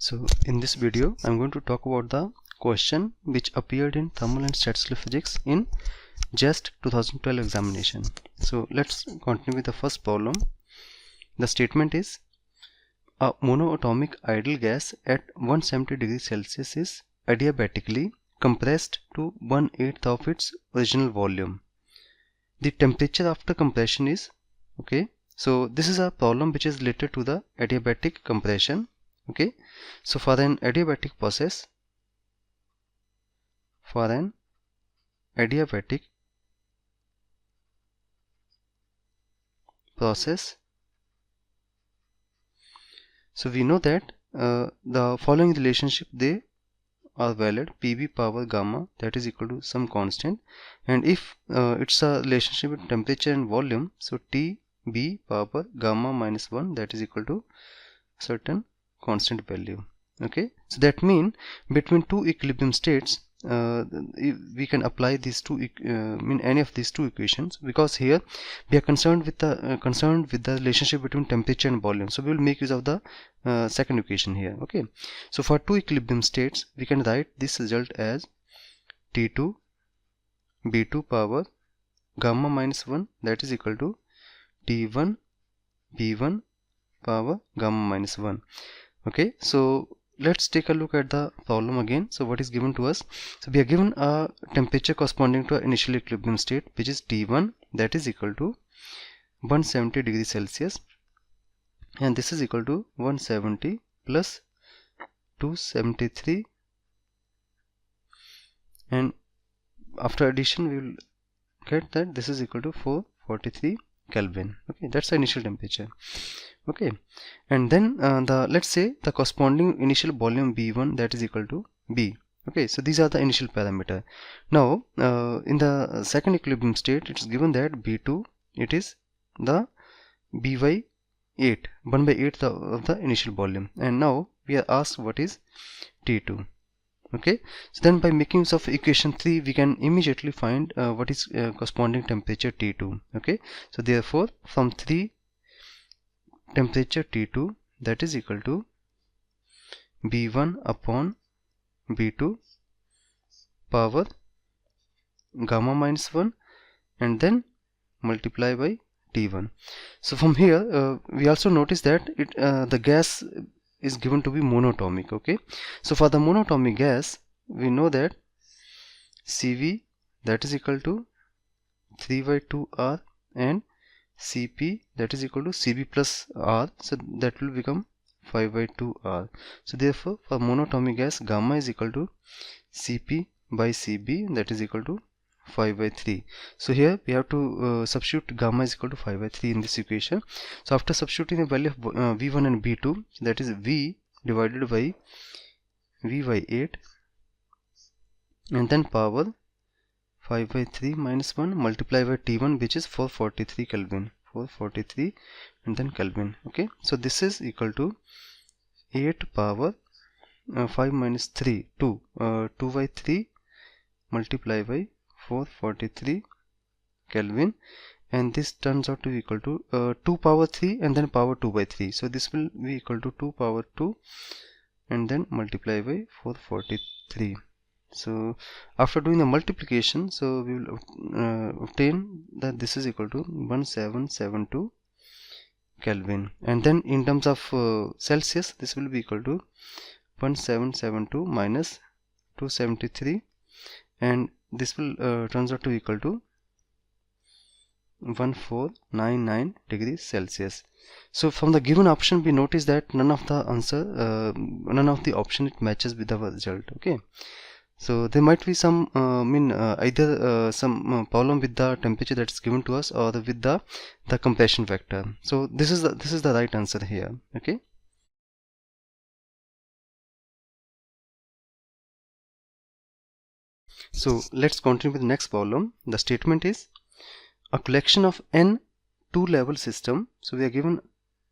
So in this video I'm going to talk about the question which appeared in thermal and statistical physics in JEST 2012 examination. So let's continue with the first problem. The statement is a monoatomic ideal gas at 170 degrees Celsius is adiabatically compressed to 1/8 of its original volume. The temperature after compression is so this is a problem which is related to the adiabatic compression. So for an adiabatic process, so we know that the following relationship they are valid: PV power gamma, that is equal to some constant, and if it's a relationship with temperature and volume, so TB power gamma minus 1, that is equal to certain constant value. So that means between two equilibrium states we can apply these two any of these two equations, because here we are concerned with the relationship between temperature and volume, so we will make use of the second equation here. So for two equilibrium states we can write this result as T2 B2 power gamma minus 1, that is equal to T1 B1 power gamma minus 1. So let's take a look at the problem again. So what is given to us? So we are given a temperature corresponding to an initial equilibrium state, which is T1, that is equal to 170 degrees Celsius, and this is equal to 170 plus 273, and after addition we will get that this is equal to 443 Kelvin. That's the initial temperature. And then let's say the corresponding initial volume B1, that is equal to B. So these are the initial parameter. Now in the second equilibrium state it is given that B2, it is the B by 8, 1/8 of the initial volume, and now we are asked what is T2. So then by making use of equation 3 we can immediately find what is corresponding temperature T2. So therefore from 3, temperature T2, that is equal to B1 upon B2 power gamma minus 1, and then multiply by T1. So from here we also notice that the gas is given to be monatomic. So for the monatomic gas we know that CV, that is equal to 3/2R, and Cp, that is equal to Cb plus R, so that will become 5/2R. So therefore for monatomic gas gamma is equal to Cp by Cb, that is equal to 5/3. So here we have to substitute gamma is equal to 5/3 in this equation. So after substituting the value of V1 and V2, that is V divided by V by 8, and then power 5/3 minus 1 multiplied by T1, which is 443 Kelvin, 443 and then Kelvin. So this is equal to 8 power 5 minus 3, 2, 2/3 multiplied by 443 Kelvin, and this turns out to be equal to 2 power 3 and then power 2/3. So this will be equal to 2 power 2 and then multiply by 443. So after doing the multiplication, so we will obtain that this is equal to 1772 Kelvin, and then in terms of Celsius this will be equal to 1772 minus 273, and this will turns out to equal to 1499 degrees Celsius. So from the given option we notice that none of the option it matches with our result. So there might be some either some problem with the temperature that is given to us, or with the compression factor. So this is the right answer here. So let's continue with the next problem. The statement is a collection of n two-level system. So we are given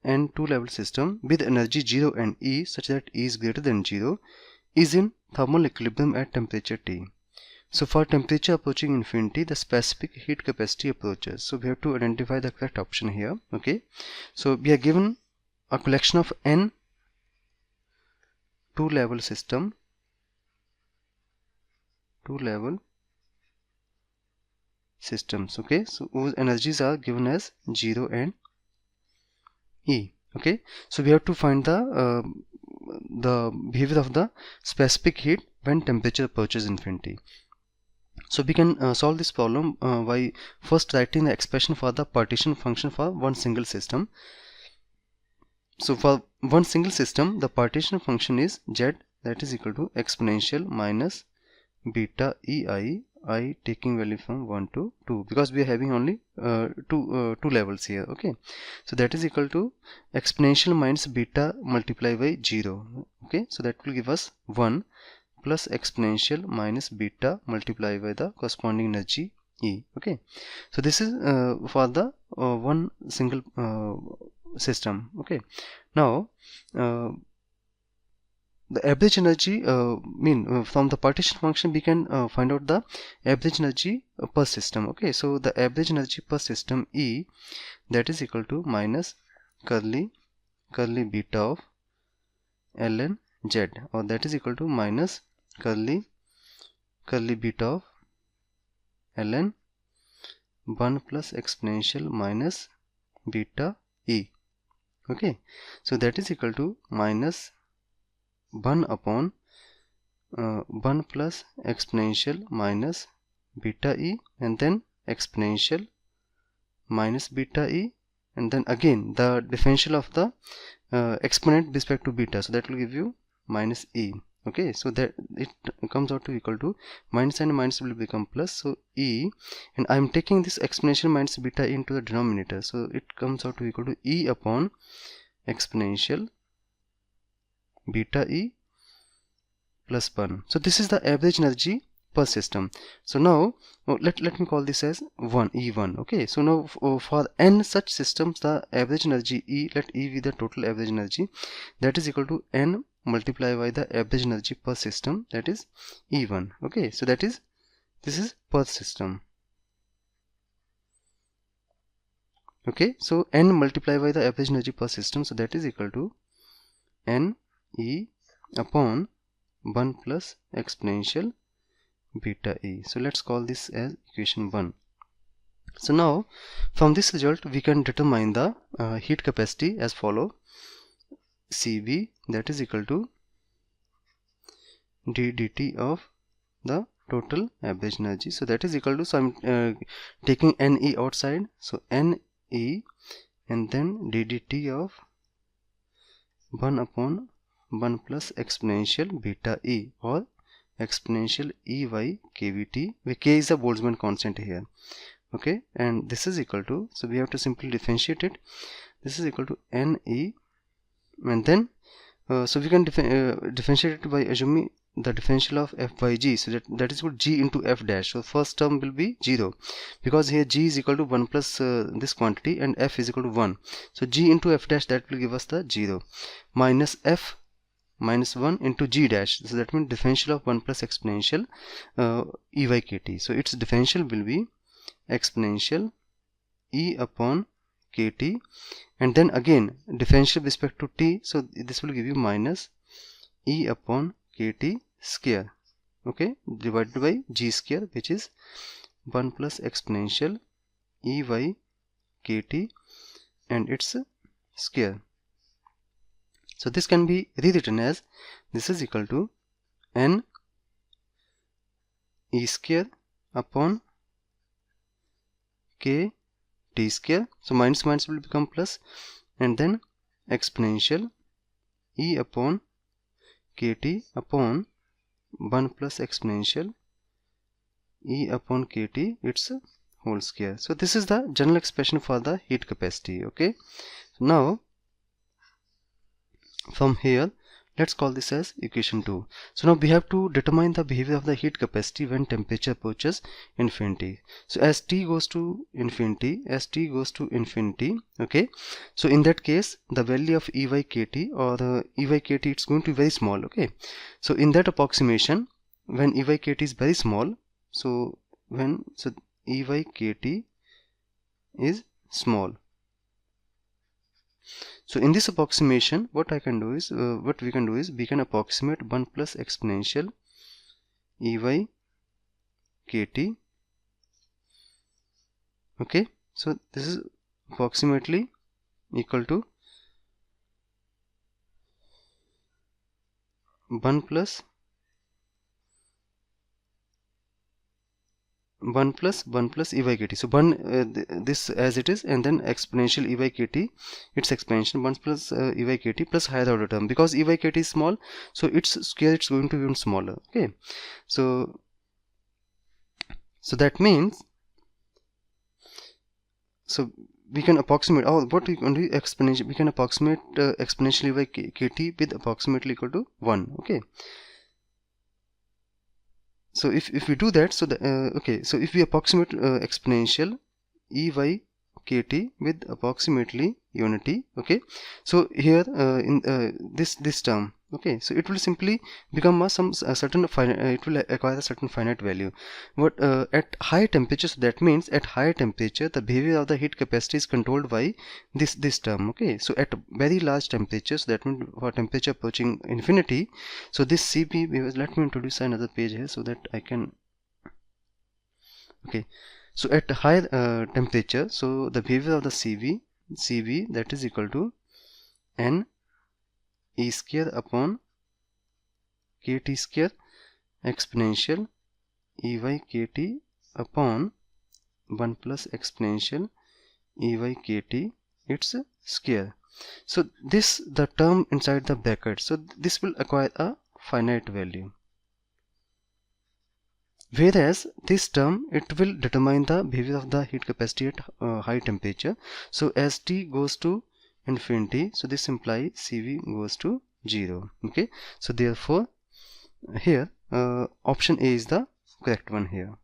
n two-level system with energy 0 and E such that E is greater than 0 is in thermal equilibrium at temperature T. So for temperature approaching infinity, the specific heat capacity approaches. So we have to identify the correct option here. So we are given a collection of n two level system, systems. Okay, so whose energies are given as 0 and E. Okay, so we have to find the behavior of the specific heat when temperature approaches infinity. So we can solve this problem by first writing the expression for the partition function for one single system. So for one single system, the partition function is z, that is equal to exponential minus beta ei, I taking value from 1 to 2, because we are having only two levels here. Okay, so that is equal to exponential minus beta multiplied by 0. Okay, so that will give us 1 plus exponential minus beta multiplied by the corresponding energy E. Okay, so this is for the one single system. Okay, now the average energy from the partition function we can find out the average energy per system. Okay, so the average energy per system E, that is equal to minus curly beta of ln z, or that is equal to minus curly beta of ln 1 plus exponential minus beta E. Okay, so that is equal to minus 1 upon 1 plus exponential minus beta E, and then exponential minus beta E, and then again the differential of the exponent with respect to beta, so that will give you minus E. Okay, so that it comes out to equal to minus and minus will become plus, so E, and I am taking this exponential minus beta E into the denominator, so it comes out to equal to E upon exponential beta E plus 1. So this is the average energy per system. So now let me call this as E1. Okay, so now for n such systems, the average energy E, let E be the total average energy, that is equal to n multiplied by the average energy per system, that is E1. Okay, so this is per system. Okay, so n multiplied by the average energy per system, so that is equal to n E upon 1 plus exponential beta E. So let's call this as equation 1. So now from this result we can determine the heat capacity as follow: Cv, that is equal to d dt of the total average energy, so that is equal to, so I'm taking Ne outside, so Ne and then d dt of 1 upon 1 plus exponential beta E, or exponential E by kVt, where k is a Boltzmann constant here. Okay, and this is equal to, so we have to simply differentiate it, this is equal to Ne, and then so we can differentiate it by assuming the differential of f by g, so that is equal to g into f dash. So first term will be 0, because here g is equal to 1 plus this quantity, and f is equal to 1, so g into f dash, that will give us the 0, minus f minus 1 into g dash, so that means differential of 1 plus exponential E by kt, so its differential will be exponential E upon kt, and then again differential with respect to t, so this will give you minus E upon kt square, okay, divided by g square, which is 1 plus exponential E by kt and its square. So this can be rewritten as, this is equal to n E square upon k t square, so minus minus will become plus, and then exponential E upon kt upon 1 plus exponential E upon kt its whole square. So this is the general expression for the heat capacity. Okay, now from here let's call this as equation 2. So now we have to determine the behavior of the heat capacity when temperature approaches infinity. So as t goes to infinity, okay, so in that case the value of E by kt, or the E by kt, it's going to be very small. Okay, so in that approximation, when E by kt is very small, so E by kt is small, So in this approximation, what we can do is we can approximate 1 plus exponential Ey kt. Okay, so this is approximately equal to 1 plus 1 plus E by kt. So 1 this as it is, and then exponential E by kt, its expansion 1 plus E by kt plus higher order term, because E by kt is small, so its square it's going to be even smaller. Okay, so that means, so we can approximate, what we can do, exponential, we can approximate exponential E by kt with approximately equal to 1. Okay, so if we do that, so the okay, so if we approximate exponential E by kt with approximately unity, okay, so here in this term, okay, so it will simply become a certain finite, it will acquire a certain finite value. What at high temperature, so that means at higher temperature the behavior of the heat capacity is controlled by this term. Okay, so at very large temperatures, that means for temperature approaching infinity, so this Cp, let me introduce another page here so that I can, okay, so at high temperature, so the behavior of the Cv that is equal to n E square upon kt square exponential E by kt upon 1 plus exponential E by kt its square. So this, the term inside the bracket, so this will acquire a finite value, whereas this term, it will determine the behavior of the heat capacity at high temperature. So as T goes to infinity, so this implies Cv goes to 0. Okay, so therefore here option A is the correct one here.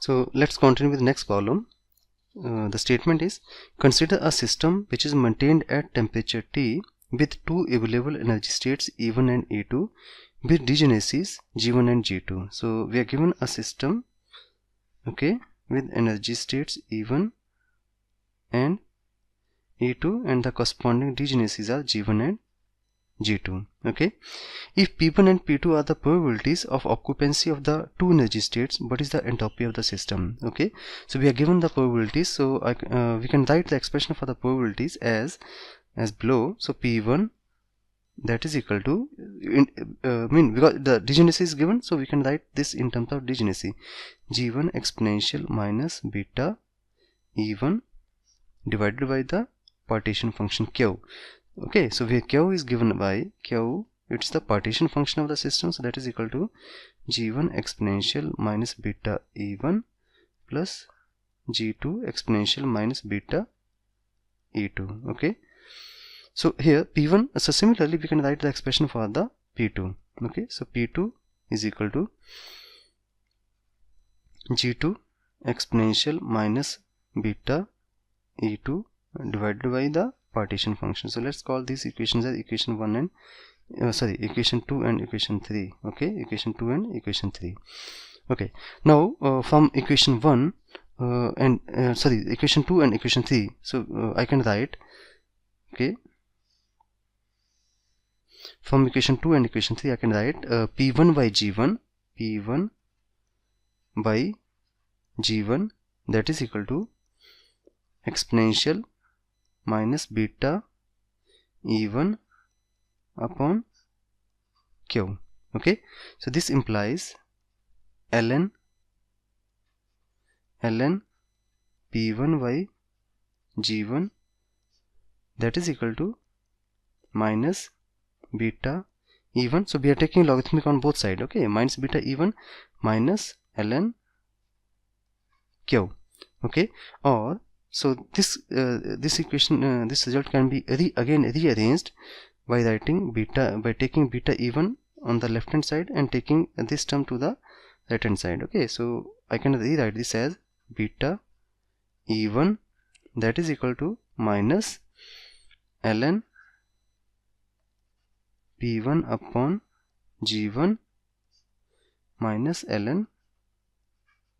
So let's continue with the next problem. The statement is, consider a system which is maintained at temperature T with two available energy states E1 and E2 with degeneracies G1 and G2. So we are given a system, okay, with energy states E1 and E2, and the corresponding degeneracies are G1 and G2. Okay, if P1 and P2 are the probabilities of occupancy of the two energy states, what is the entropy of the system? Okay, so we are given the probabilities, so we can write the expression for the probabilities as below. So P1, that is equal to because the degeneracy is given, so we can write this in terms of degeneracy, G1 exponential minus beta E1 divided by the partition function Q. Okay, so where Q is given by Q, it's the partition function of the system, so that is equal to G1 exponential minus beta E1 plus G2 exponential minus beta E2. Okay, so here P1, so similarly we can write the expression for the P2. Okay, so P2 is equal to G2 exponential minus beta E2 divided by the partition function. So let's call these equations as equation 1 and equation 2 and equation 3. Okay, equation 2 and equation 3. Okay, now from equation 1 equation 2 and equation 3, so I can write, okay, from equation 2 and equation 3 I can write P1 by G1, P1 by G1, that is equal to exponential minus beta E1 upon Q. Okay, so this implies ln P1 by G1, that is equal to minus beta E1. So we are taking logarithmic on both sides. Okay, minus beta E1 minus ln Q. Okay, or so this equation, this result can be again rearranged by writing beta, by taking beta E1 on the left hand side and taking this term to the right hand side. Okay, so I can rewrite this as beta E1, that is equal to minus ln P1 upon G1 minus ln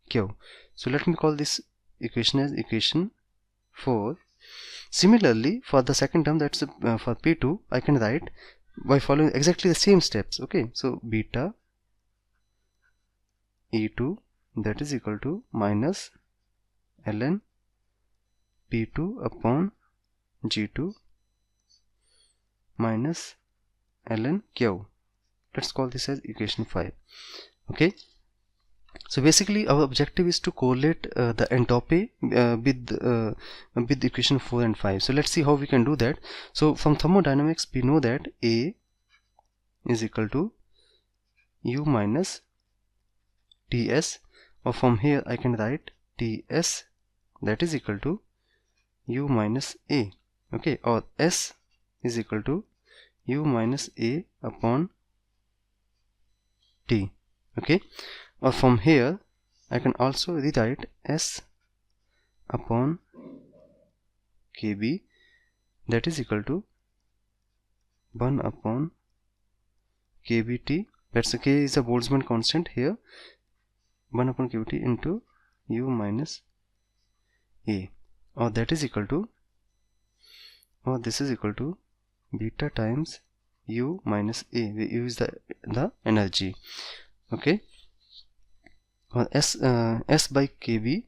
Q. So let me call this equation as equation 4. Similarly, for the second term, that's for P2, I can write by following exactly the same steps. Okay, so beta E2, that is equal to minus ln P2 upon G2 minus ln Q. Let's call this as equation 5. Okay, so basically our objective is to correlate the entropy with equation 4 and 5. So let's see how we can do that. So from thermodynamics we know that A is equal to U minus Ts, or from here I can write Ts, that is equal to U minus A. Okay, or S is equal to U minus A upon T. Okay, or from here I can also rewrite S upon Kb, that is equal to 1 upon Kbt. That's the K is a Boltzmann constant here, 1 upon Kbt into U minus A, or that is equal to, or this is equal to beta times U minus A. U is the energy. Okay, or S by Kb,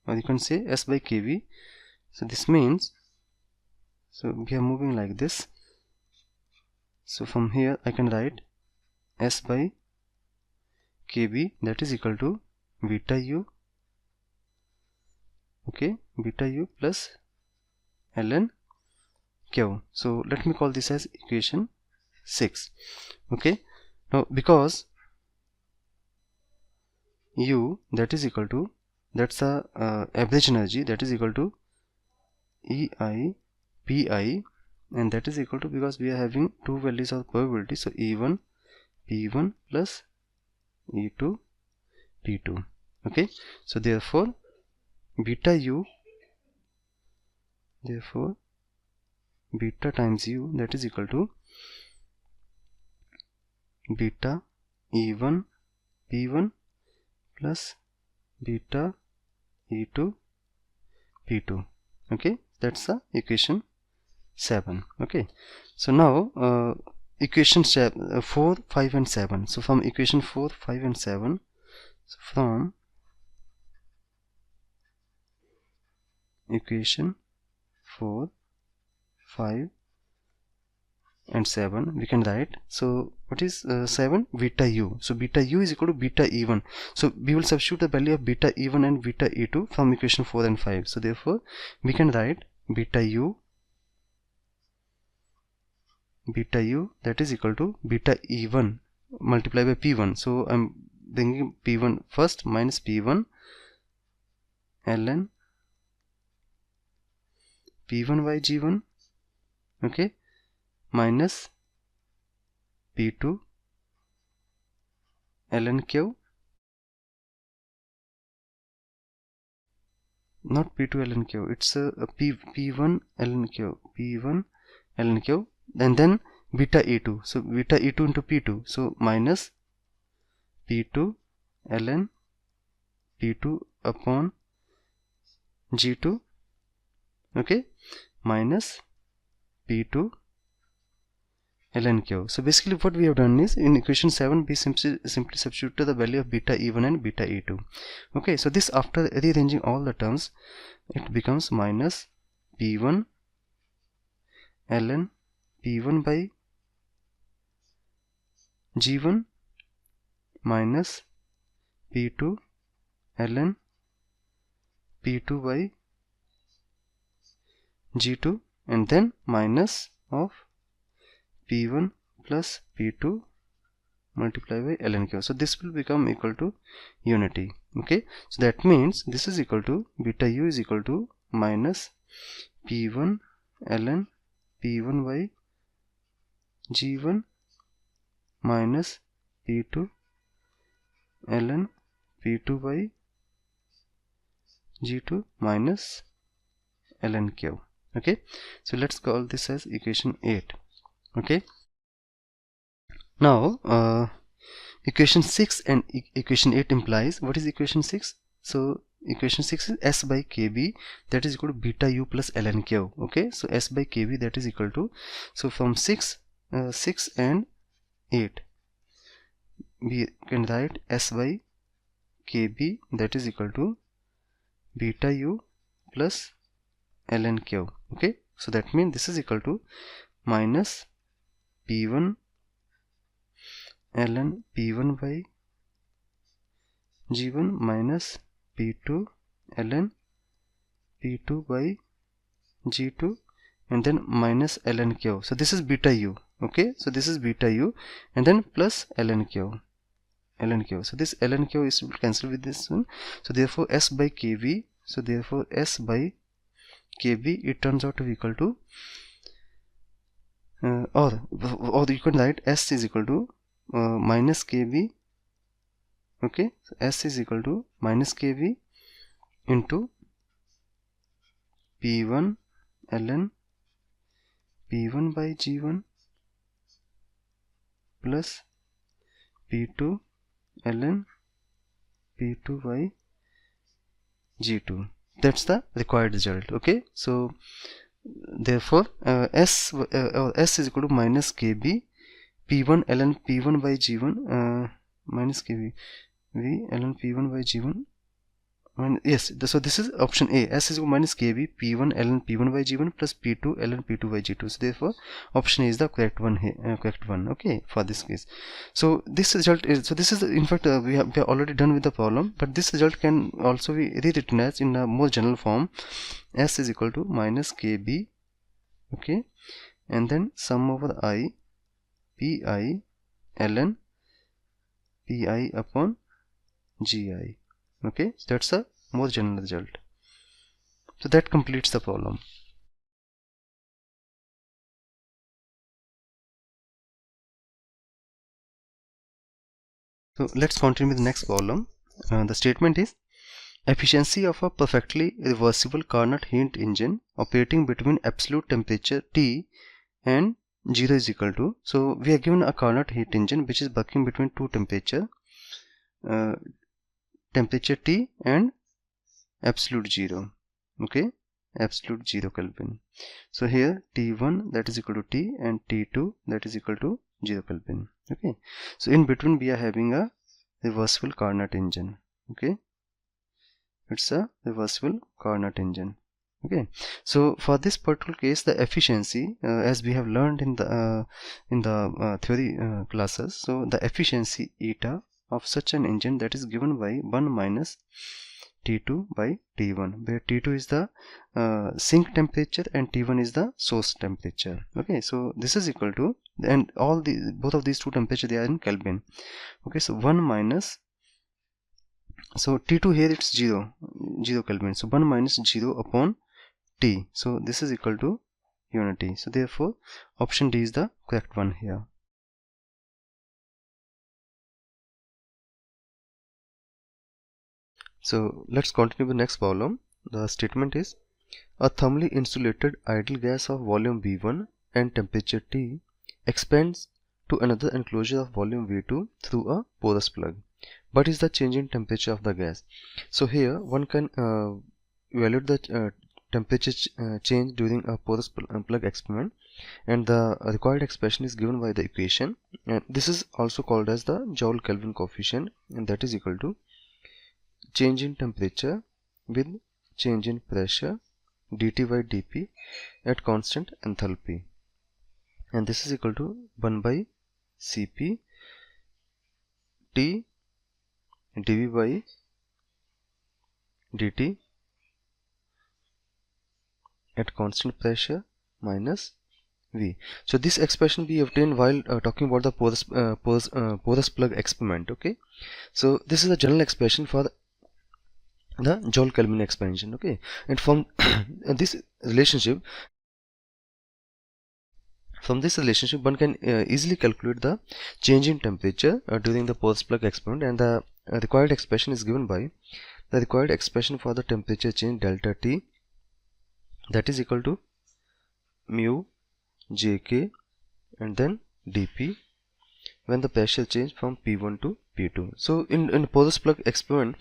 or you can say S by Kb. So this means, so we are moving like this. So from here I can write S by Kb, that is equal to beta U. Okay, beta U plus ln Q. So let me call this as equation 6. Okay, now because U, that is equal to, that's the average energy, that is equal to EI Pi, and that is equal to, because we are having two values of probability, so E1 P1 plus E2 P2. Okay, so therefore beta U, therefore beta times U, that is equal to beta E1 P1 plus beta E2 P2. Okay, that's the equation 7. Okay, so now equation 4, 5 and 7. So from equation 4, 5 and 7, so from equation 4, 5 and 7 we can write, so what is 7? Beta U. So beta U is equal to beta E1. So we will substitute the value of beta E1 and beta E2 from equation 4 and 5. So therefore we can write beta U, that is equal to beta E1 multiplied by P1. So I'm bringing P1 first, minus P1 ln P1 by G1, okay, minus P2 ln Q, not P2 ln Q, it's P1 ln Q, P1 ln Q, and then beta E2, so beta E2 into P2, so minus P2 ln P2 upon G2, okay, minus P2 ln Q. So basically what we have done is, in equation 7 we simply substitute the value of beta E1 and beta E2. Okay, so this, after rearranging all the terms, it becomes minus P1 ln P1 by G1 minus P2 ln P2 by G2, and then minus of P1 plus P2 multiplied by ln Q. So this will become equal to unity. Okay, so that means this is equal to beta U is equal to minus P1 ln P1 by G1 minus P2 ln P2 by G2 minus ln Q. Okay, so let's call this as equation 8. Okay, now equation 6 and equation 8 implies, what is equation 6? So equation 6 is S by Kb that is equal to beta u plus ln Q. Okay, so S by Kb that is equal to, so from 6 and 8 we can write S by Kb that is equal to beta u plus ln Q. Okay, so that means this is equal to minus P1 ln P1 by G1 minus P2 ln P2 by G2 and then minus ln Q. So this is beta u. Okay, so this is beta u and then plus ln Q. So this ln Q is cancelled with this one. So therefore S by Kb. So therefore S by Kb it turns out to be equal to or you can write S is equal to minus Kb. Okay, so S is equal to minus Kb into P1 ln P1 by G1 plus P2 ln P2 by G2. That's the required result. Okay, so therefore S is equal to minus Kb P1 ln P1 by G1 minus Kb V ln P1 by G1. Yes, so this is option A. S is equal to minus Kb P1 ln P1 by G1 plus P2 ln P2 by G2. So therefore option A is the correct one here, correct one. Okay, for this case. So this result is, so this is in fact we are already done with the problem, but this result can also be rewritten as in a more general form. S is equal to minus Kb, okay, and then sum over I Pi ln Pi upon Gi. Okay, so that's a more general result. So that completes the problem. So let's continue with the next problem. The statement is efficiency of a perfectly reversible Carnot heat engine operating between absolute temperature T and 0 is equal to, so we are given a Carnot heat engine which is working between two temperature T and absolute 0. Okay, absolute 0 Kelvin. So here T1 that is equal to T and T2 that is equal to 0 Kelvin. Okay, so in between we are having a reversible Carnot engine. Okay, it's a reversible Carnot engine. Okay, so for this particular case the efficiency as we have learned in the theory classes, so the efficiency eta of such an engine that is given by 1 minus T2 by T1, where T2 is the sink temperature and T1 is the source temperature. Okay, so this is equal to, and all the both of these two temperatures they are in Kelvin. Okay, so 1 minus, so T2 here it's 0 Kelvin, so 1 minus 0 upon T, so this is equal to unity. So therefore option D is the correct one here. So let's continue with the next problem. The statement is a thermally insulated ideal gas of volume V1 and temperature T expands to another enclosure of volume V2 through a porous plug. What is the change in temperature of the gas? So here one can evaluate the temperature change during a porous plug experiment, and the required expression is given by the equation, and this is also called as the Joule Kelvin coefficient, and that is equal to change in temperature with change in pressure dt by dp at constant enthalpy, and this is equal to 1 by Cp T dV by dt at constant pressure minus V. So this expression we obtained while talking about the porous plug experiment. Okay, so this is a general expression for the Joule Kelvin expansion. Okay, and from this relationship, one can easily calculate the change in temperature during the porous plug experiment, and the required expression is given by the required expression for the temperature change delta T, that is equal to mu Jk and then dP when the pressure change from P1 to P2. So in porous plug experiment,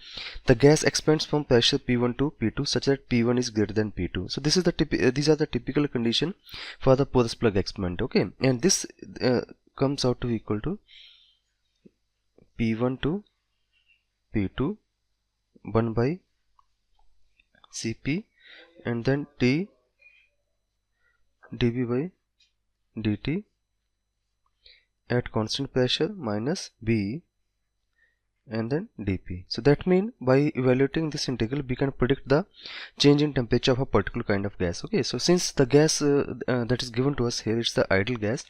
the gas expands from pressure P1 to P2 such that P1 is greater than P2. So this is the these are the typical condition for the porous plug experiment. Okay, and this comes out to equal to P1 to P2 1 by Cp and then T dV by dt at constant pressure minus B and then dP. So that means by evaluating this integral we can predict the change in temperature of a particular kind of gas. Okay, so since the gas that is given to us here, it's the ideal gas,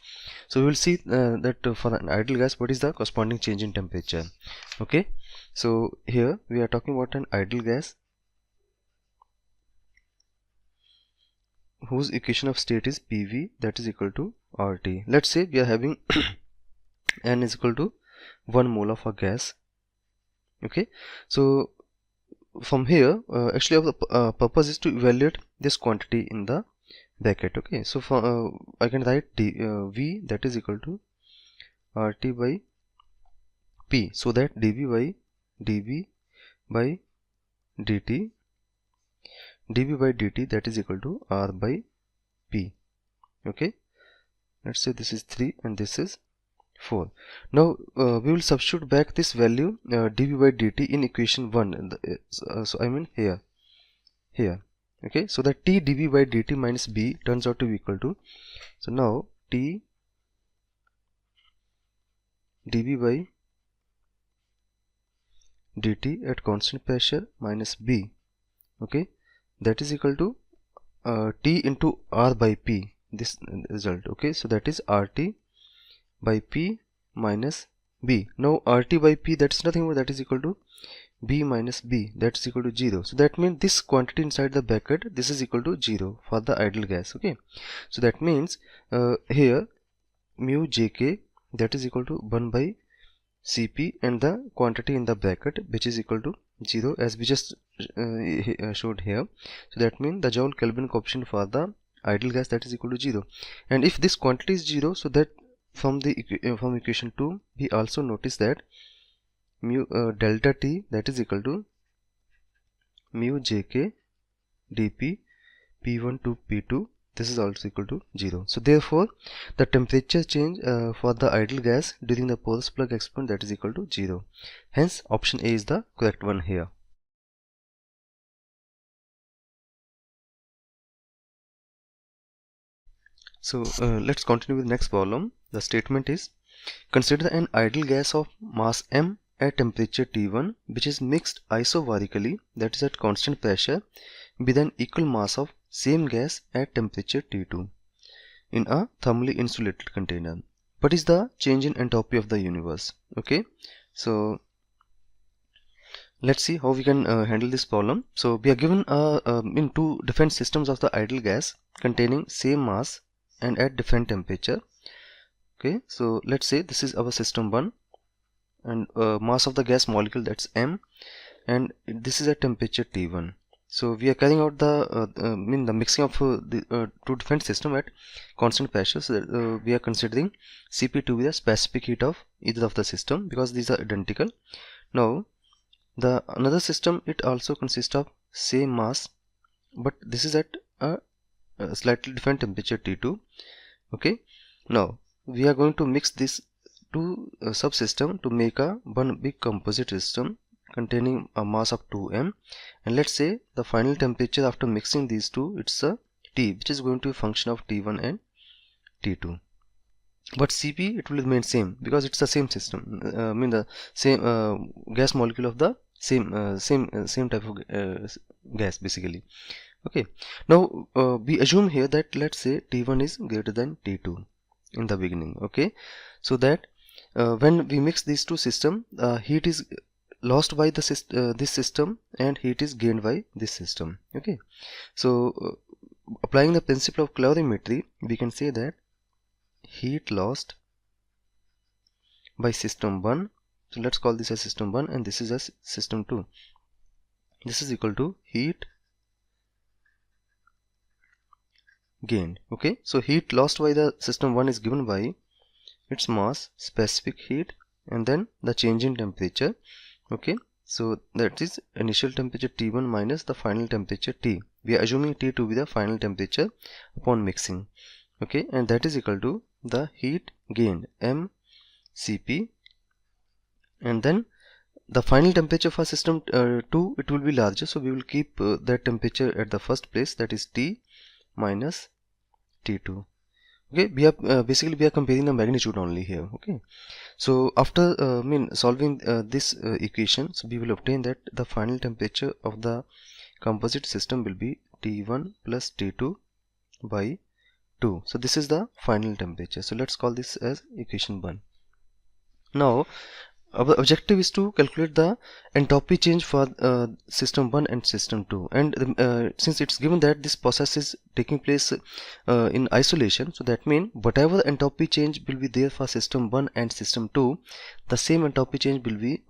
so we will see that for an ideal gas what is the corresponding change in temperature. Okay, so here we are talking about an ideal gas whose equation of state is PV, that is equal to RT. Let's say we are having N is equal to 1 mole of a gas. Okay, so from here actually our purpose is to evaluate this quantity in the bracket. Okay, so for I can write V, that is equal to RT by P, so that dV by dt that is equal to R by P. Okay, let's say this is 3 and this is 4. Now we will substitute back this value dV by dt in equation 1, so I mean here. Okay, so that T dV by dt minus B turns out to be equal to, so now T dV by dt at constant pressure minus B, okay, that is equal to T into R by P, this result. Okay, so that is RT by P minus B. Now RT by P, that's nothing but that is equal to B minus B, that's equal to 0. So that means this quantity inside the bracket, this is equal to 0 for the ideal gas. Okay, so that means here mu Jk, that is equal to 1 by Cp and the quantity in the bracket which is equal to 0 as we just showed here. So that means the Joule Kelvin coefficient for the ideal gas, that is equal to 0. And if this quantity is 0, so that from equation 2 we also notice that mu delta T, that is equal to mu Jk dP P1 to P2, this is also equal to 0. So therefore the temperature change for the ideal gas during the porous plug experiment, that is equal to 0. Hence option A is the correct one here. So let's continue with the next problem. The statement is, consider an ideal gas of mass m at temperature T1 which is mixed isobarically, that is at constant pressure, with an equal mass of same gas at temperature T2 in a thermally insulated container. What is the change in entropy of the universe? Okay, so let's see how we can handle this problem. So we are given in two different systems of the ideal gas containing same mass and at different temperature. Okay, so let's say this is our system 1 and mass of the gas molecule, that's m, and this is at temperature T1. So we are carrying out the the mixing of the two different system at constant pressure. So we are considering Cp to be the specific heat of either of the system because these are identical. Now the another system, it also consists of same mass, but this is at a slightly different temperature T2. Okay, now we are going to mix these two subsystem to make a one big composite system containing a mass of 2m, and let's say the final temperature after mixing these two, it's a T, which is going to be a function of T1 and T2. But Cp, it will remain same because it's the same system, the same gas molecule of the same type of gas basically. Okay, now we assume here that let's say T1 is greater than T2 in the beginning. Okay, so that when we mix these two systems, heat is lost by the this system and heat is gained by this system. Okay, so applying the principle of calorimetry, we can say that heat lost by system 1, so let's call this as system 1 and this is as system 2, this is equal to heat gained. Okay, so heat lost by the system 1 is given by its mass, specific heat, and then the change in temperature. Okay, so that is initial temperature T1 minus the final temperature T. We are assuming T to be the final temperature upon mixing. Okay, and that is equal to the heat gained mCp, and then the final temperature for system 2, it will be larger, so we will keep that temperature at the first place, that is T minus T2. Okay, we are basically we are comparing the magnitude only here. Okay, so after solving this equation, so we will obtain that the final temperature of the composite system will be T1 plus T2 by 2. So this is the final temperature. So let's call this as equation 1. Now our objective is to calculate the enthalpy change for system 1 and system 2, and since it's given that this process is taking place in isolation, so that means whatever the enthalpy change will be there for system 1 and system 2, the same enthalpy change will be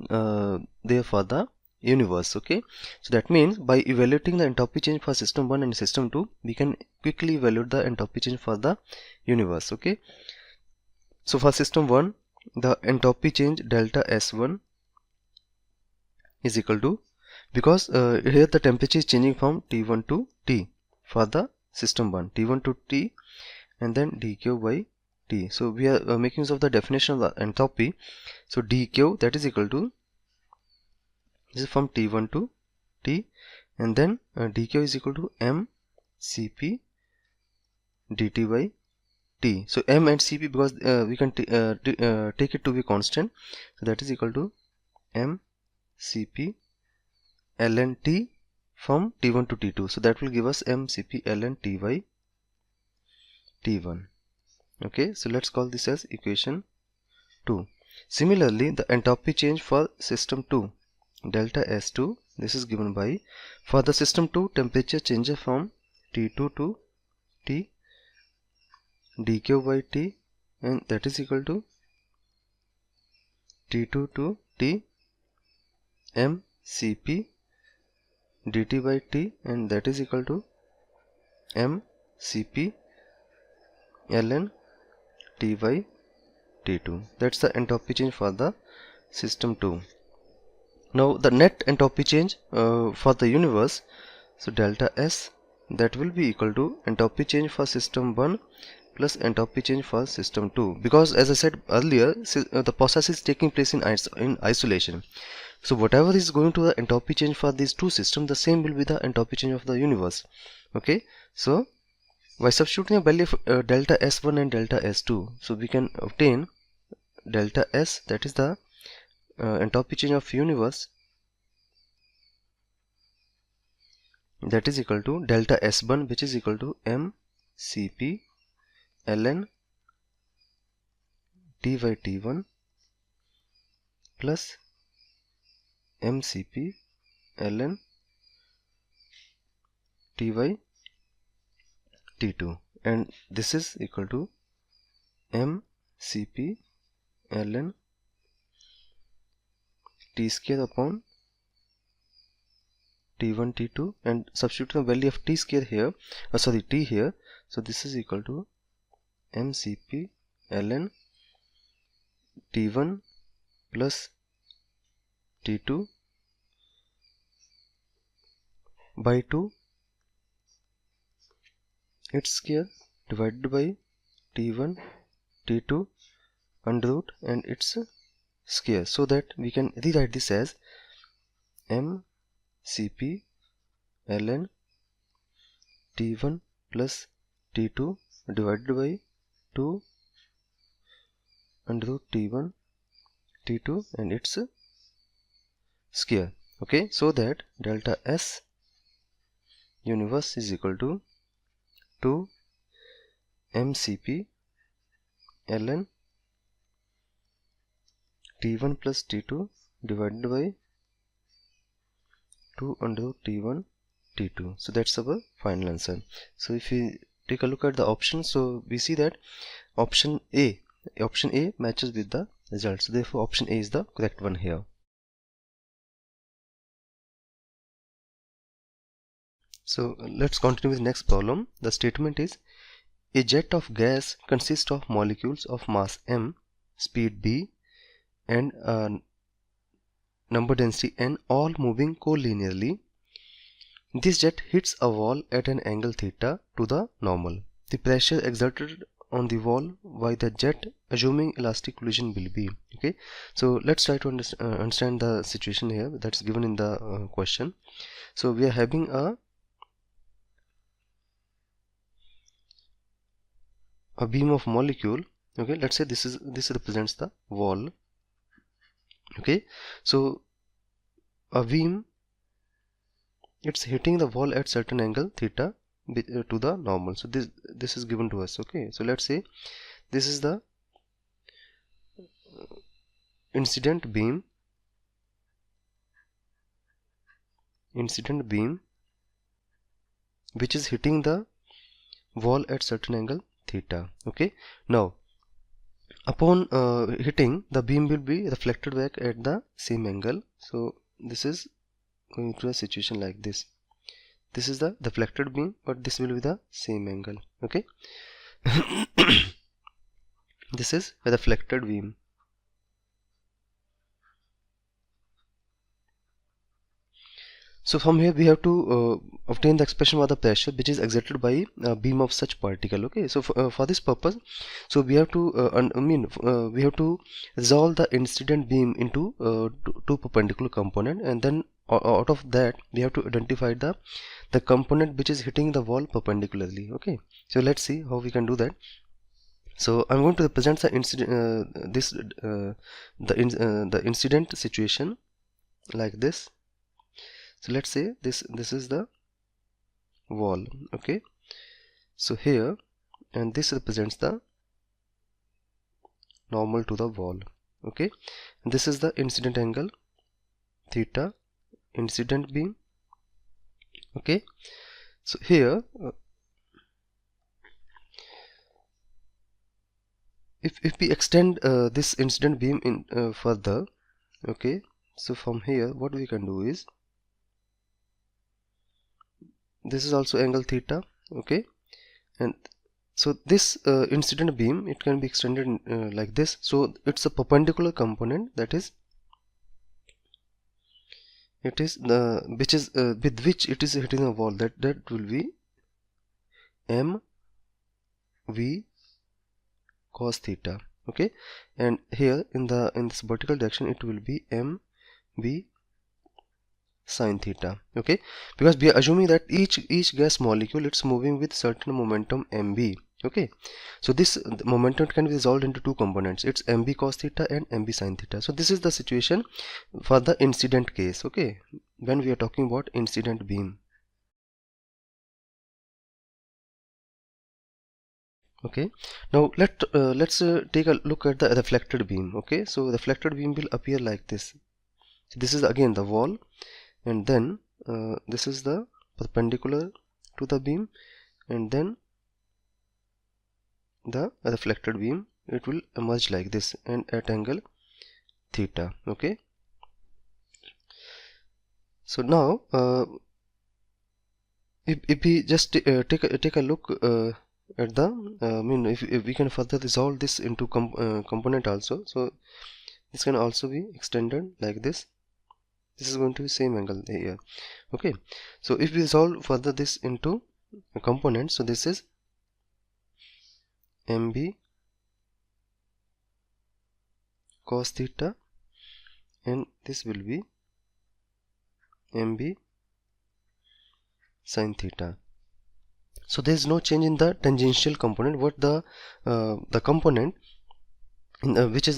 there for the universe. Okay, so that means by evaluating the enthalpy change for system 1 and system 2, we can quickly evaluate the enthalpy change for the universe. Okay, so for system 1, the enthalpy change delta S1 is equal to, because here the temperature is changing from T1 to T for the system 1, T1 to T, and then dQ by T. So we are making use of the definition of the enthalpy. So dQ, that is equal to, this is from T1 to T, and then dQ is equal to mCp dt by T. So m and Cp, because we can take it to be constant, so that is equal to m Cp ln T from T1 to T2. So that will give us m Cp ln T by T1. Okay, so let's call this as equation 2. Similarly, the enthalpy change for system 2 delta S2, this is given by, for the system 2 temperature changes from T2 to T dQ by T, and that is equal to T2 to T mCp dt by T, and that is equal to mCp ln T by T2. That's the enthalpy change for the system 2. Now the net enthalpy change for the universe, so delta S, that will be equal to enthalpy change for system 1 plus enthalpy change for system 2, because as I said earlier, the process is taking place in isolation. So whatever is going to the enthalpy change for these two systems, the same will be the enthalpy change of the universe. Okay, so by substituting a value of delta S1 and delta S2, so we can obtain delta S, that is the enthalpy change of universe, that is equal to delta S1, which is equal to mCp ln T by T1 plus mCp ln T by T2, and this is equal to mCp ln T square upon T1 T2, and substitute the value of T square here, T here, so this is equal to mCp ln T1 plus T2 by 2 its square divided by T1 T2 under root and its square, so that we can rewrite this as mCp ln T1 plus T2 divided by 2 under root T1 T2 and its square. Okay, so that delta S universe is equal to 2 mCp ln T1 plus T2 divided by 2 under root T1 T2. So that's our final answer. So if we take a look at the options, so we see that option A matches with the results. Therefore option A is the correct one here. So let's continue with next problem. The statement is, a jet of gas consists of molecules of mass m speed b, and number density n, all moving co-linearly. This jet hits a wall at an angle theta to the normal. The pressure exerted on the wall by the jet, assuming elastic collision, will be. Okay, so let's try to understand the situation here that's given in the question. So we are having a beam of molecule. Okay, let's say this represents the wall. Okay, so a beam, it's hitting the wall at certain angle theta to the normal. So this is given to us. Okay, so let's say this is the incident beam which is hitting the wall at certain angle theta. Okay, now upon hitting, the beam will be reflected back at the same angle. So this is going to a situation like this. This is the reflected beam, but this will be the same angle. Okay, this is a reflected beam. So from here we have to obtain the expression for the pressure which is exerted by a beam of such particle. Okay, so for this purpose, so we have to we have to resolve the incident beam into two perpendicular component, and then out of that we have to identify the component which is hitting the wall perpendicularly. Okay, so let's see how we can do that. So I'm going to represent the incident the incident situation like this. So let's say this is the wall. Okay, so here, and this represents the normal to the wall. Okay, and this is the incident angle theta, incident beam. Okay, so here if we extend this incident beam in further, okay, so from here what we can do is, this is also angle theta. Okay, and so this incident beam, it can be extended like this. So it's a perpendicular component, that is, it is the which is with which it is hitting a wall, that will be m v cos theta. Okay, and here in this vertical direction it will be m v sin theta. Okay, because we are assuming that each gas molecule, it's moving with certain momentum mv. Okay, so this momentum can be resolved into two components, it's mv cos theta and mv sin theta. So this is the situation for the incident case. Okay, when we are talking about incident beam. Okay, now let's take a look at the reflected beam. Okay, so reflected beam will appear like this. So this is again the wall, and then this is the perpendicular to the beam, and then the reflected beam, it will emerge like this and at angle theta. Okay, so now if we just take a look at the if we can further resolve this into component also, so this can also be extended like this. This is going to be same angle here. Okay, so if we resolve further this into a component, so this is mb cos theta, and this will be mb sin theta. So there is no change in the tangential component. What the component which is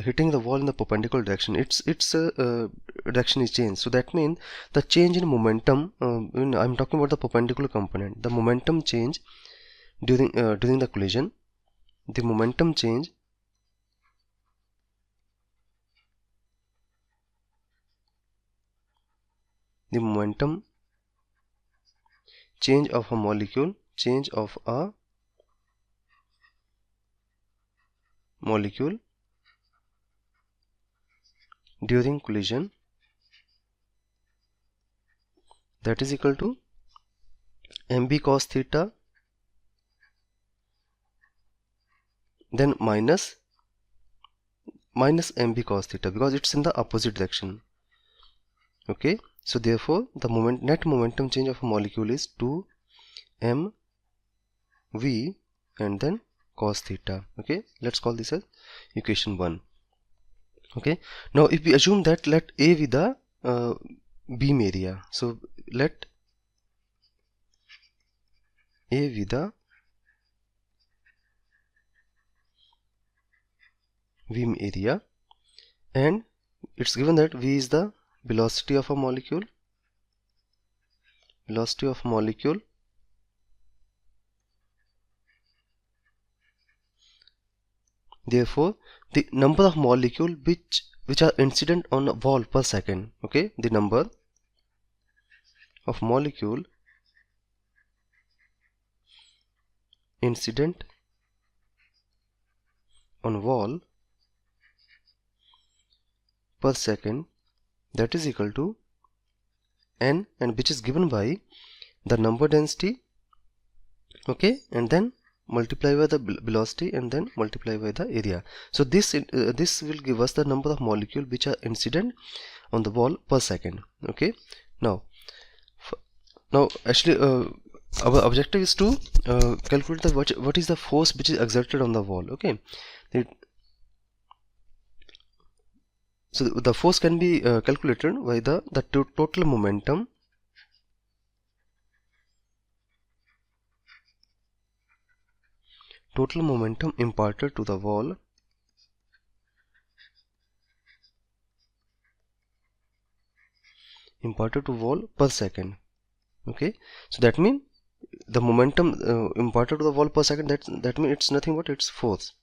hitting the wall in the perpendicular direction, its direction is changed. So that means the change in momentum, I'm talking about the perpendicular component, the momentum change during the collision, the momentum change change of a molecule, during collision, that is equal to mb cos theta, then minus minus mv cos theta, because it's in the opposite direction. Okay, so therefore the net momentum change of a molecule is 2 mv and then cos theta. Okay, let's call this as equation 1. Okay, now if we assume that let A be the beam area, so let A be the beam area, and it's given that V is the velocity of a molecule, therefore the number of molecule which are incident on a wall per second. Okay, the number of molecule incident on wall per second, that is equal to n, and which is given by the number density, okay, and then multiply by the velocity and then multiply by the area. So this will give us the number of molecule which are incident on the wall per second. Okay, now actually our objective is to calculate the what is the force which is exerted on the wall. Okay, so the force can be calculated by the total momentum imparted to the wall per second. Okay, so that means the momentum imparted to the wall per second, that means it's nothing but it's force.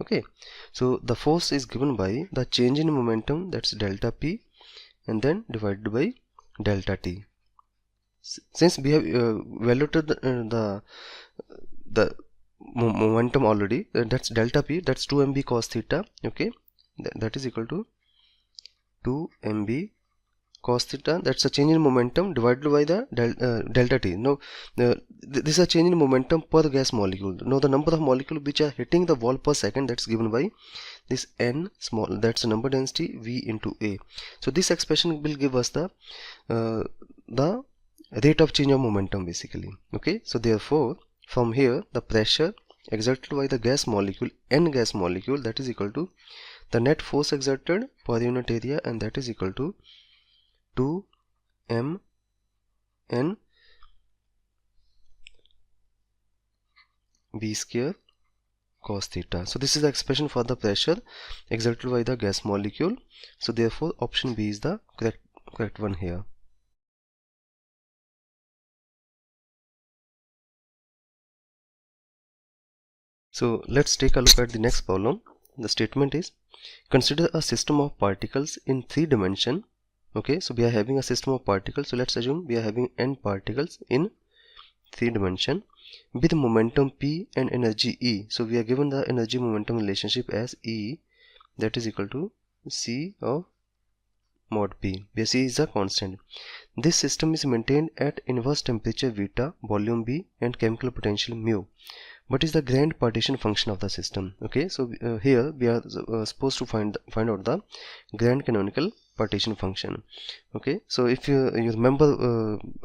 Okay, so the force is given by the change in momentum, that's delta p, and then divided by delta t. Since we have evaluated the momentum already, that's delta p, that's 2 mv cos theta. Okay, that is equal to 2 mv cos theta, that's a change in momentum divided by the delta t. Now this is a change in momentum per gas molecule. Now the number of molecules which are hitting the wall per second, that's given by this n small, that's the number density v into a. So this expression will give us the rate of change of momentum basically. Okay, so therefore from here the pressure exerted by the gas molecule, n gas molecule, that is equal to the net force exerted per unit area, and that is equal to 2 m n v square cos theta. So this is the expression for the pressure exerted by the gas molecule. So therefore option B is the correct one here. So let's take a look at the next problem. The statement is, consider a system of particles in 3 dimension. Okay, so we are having a system of particles, so let's assume we are having n particles in 3 dimension with momentum p and energy E. So we are given the energy momentum relationship as E, that is equal to C of mod p, where C is a constant. This system is maintained at inverse temperature Veta, volume B, and chemical potential mu. What is the grand partition function of the system? Okay, so here we are supposed to find out the grand canonical partition function. Okay, so if you remember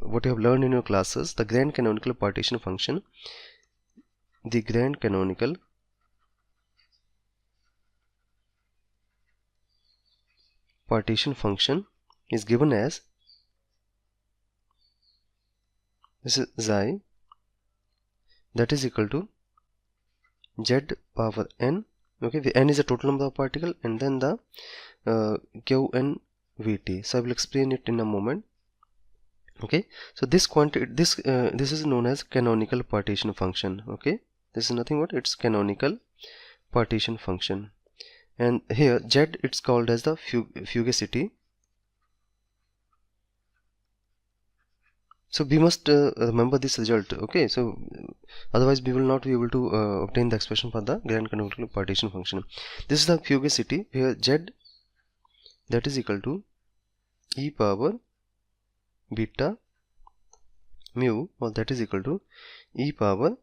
what you have learned in your classes, the grand canonical partition function, the grand canonical partition function is given as, this is xi, that is equal to z power n. Okay, the n is the total number of particle, and then the q n vt. So I will explain it in a moment. Okay, so this quantity, this is known as canonical partition function. Okay, this is nothing but it's canonical partition function, and here z, it's called as the fugacity. So we must remember this result. Okay, so otherwise we will not be able to obtain the expression for the grand canonical partition function. This is the fugacity, here z, that is equal to e power beta mu, or that is equal to e power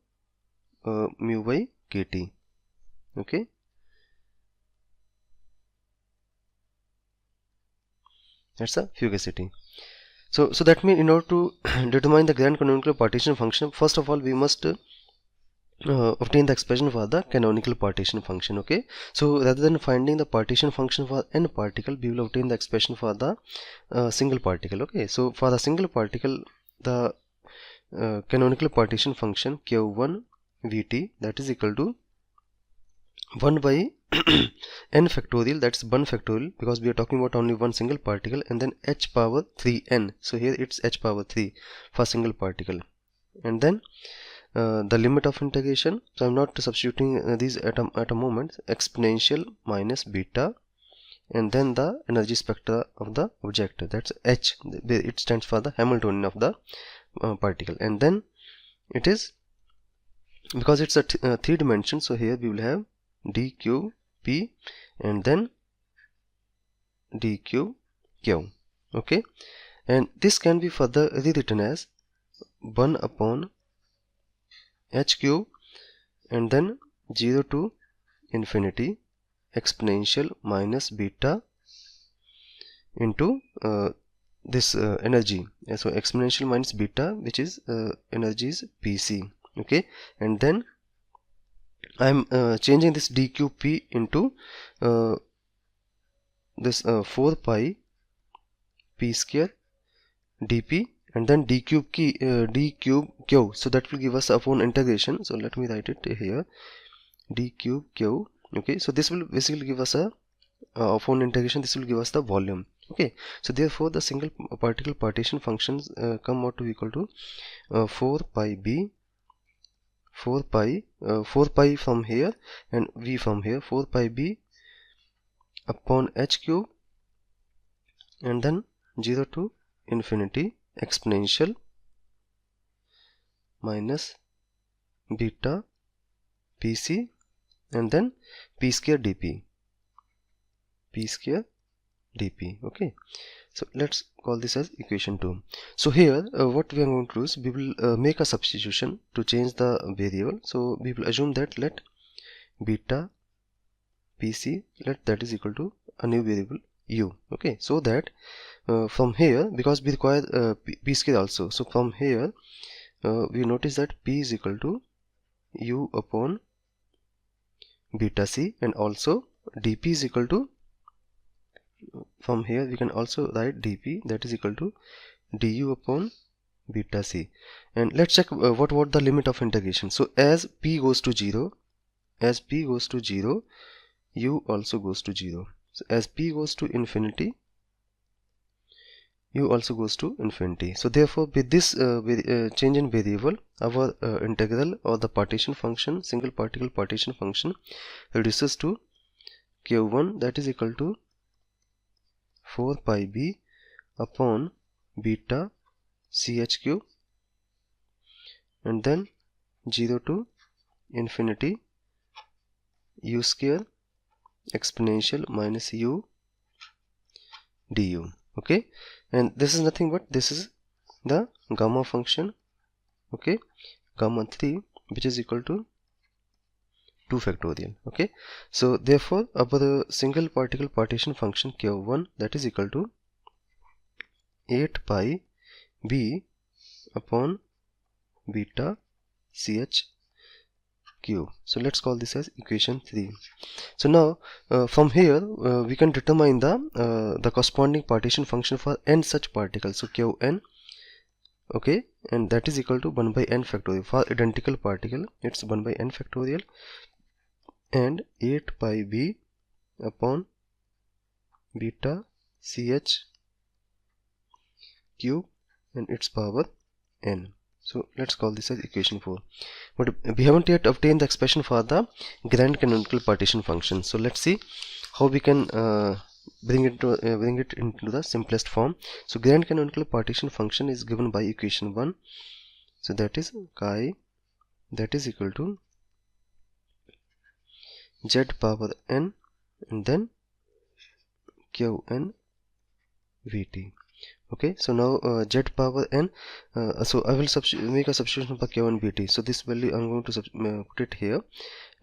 mu by kt. Okay, That's the fugacity. So that means in order to determine the grand canonical partition function, first of all we must obtain the expression for the canonical partition function. Okay, so rather than finding the partition function for n particle, we will obtain the expression for the single particle. Okay, so for the single particle, the canonical partition function q1 vt, that is equal to 1 by n factorial, that's 1 factorial, because we are talking about only one single particle, and then h power 3n. So here it's h power 3 for single particle, and then the limit of integration. So I'm not substituting these at a moment. Exponential minus beta, and then the energy spectra of the object, that's h, it stands for the Hamiltonian of the particle, and then it is, because it's a three dimension, so here we will have dqp and then dqq. Okay, and this can be further rewritten as 1 upon h cube and then 0 to infinity exponential minus beta into this energy. So exponential minus beta, which is energy is Pc. Okay, and then I'm changing this dqp into this 4 pi p square dp, and then d cube q. So that will give us upon integration. So let me write it here, d cube q. Okay, so this will basically give us a upon integration, this will give us the volume. Okay, so therefore the single particle partition functions come out to equal to 4 pi b, 4 pi from here and v from here, 4 pi b upon h cube and then 0 to infinity exponential minus beta pc and then p square dp, p square dp. Okay, so let's call this as equation 2. So here what we are going to do is we will make a substitution to change the variable. So we will assume that let beta pc, let that is equal to a new variable u. Okay, so that from here, because we require p square also, so from here we notice that p is equal to u upon beta c, and also dp is equal to, from here we can also write dp, that is equal to du upon beta c. And let's check what the limit of integration. So as p goes to 0, as p goes to 0, u also goes to 0. So as p goes to infinity, u also goes to infinity. So therefore with this change in variable, our integral or the partition function, single particle partition function, reduces to q1, that is equal to 4 pi b upon beta ch cube and then 0 to infinity u square exponential minus u du. Okay, and this is nothing but this is the gamma function. Okay, gamma 3, which is equal to 2 factorial. Okay, so therefore our single particle partition function q1, that is equal to 8 pi b upon beta ch cube. So let's call this as equation 3. So now from here we can determine the corresponding partition function for n such particles. So qn, okay, and that is equal to 1 by n factorial. For identical particle it's 1 by n factorial and 8 pi b upon beta ch cube and its power n. So let's call this as equation 4. But we haven't yet obtained the expression for the grand canonical partition function. So let's see how we can bring it into the simplest form. So grand canonical partition function is given by equation 1. So that is chi, that is equal to z power n and then qn vt. Okay, so now z power n, so I will make a substitution for q1 bt. So this value I'm going to put it here,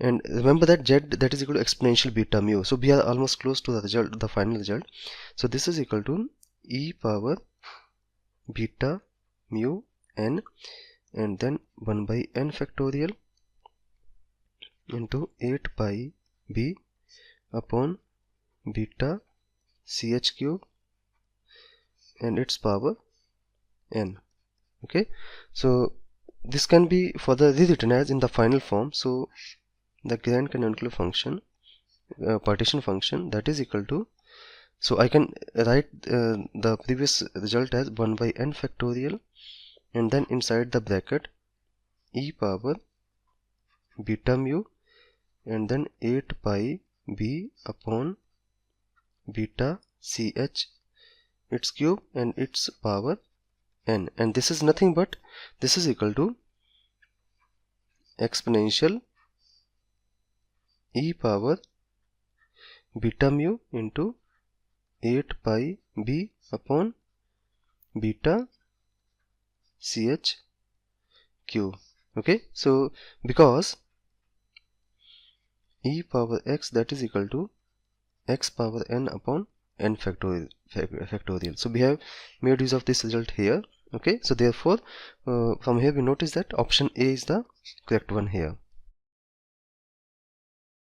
and remember that z, that is equal to exponential beta mu. So we are almost close to the result, the final result. So this is equal to e power beta mu n, and then 1 by n factorial into 8 pi b upon beta ch cube and its power n. Okay, so this can be further rewritten as in the final form. So the grand canonical function, partition function, that is equal to, so I can write the previous result as 1 by n factorial, and then inside the bracket e power beta mu, and then 8 pi b upon beta ch its cube and its power n, and this is nothing but this is equal to exponential e power beta mu into 8 pi b upon beta ch cube. Okay, so because e power x, that is equal to x power n upon n factorial. So we have made use of this result here. Okay, so therefore from here we notice that option A is the correct one here.